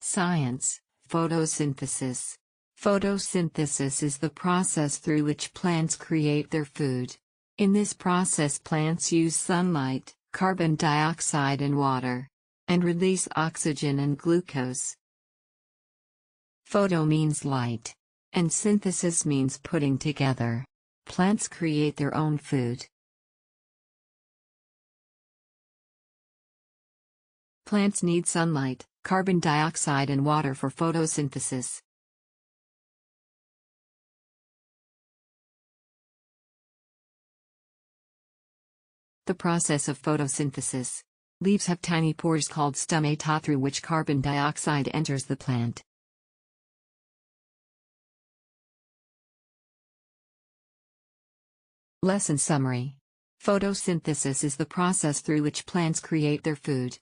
Science, photosynthesis. Photosynthesis is the process through which plants create their food. In this process, plants use sunlight, carbon dioxide and water, and release oxygen and glucose. Photo means light, and synthesis means putting together. Plants create their own food. Plants need sunlight, carbon dioxide and water for photosynthesis. The process of photosynthesis. Leaves have tiny pores called stomata through which carbon dioxide enters the plant. Lesson summary. Photosynthesis is the process through which plants create their food.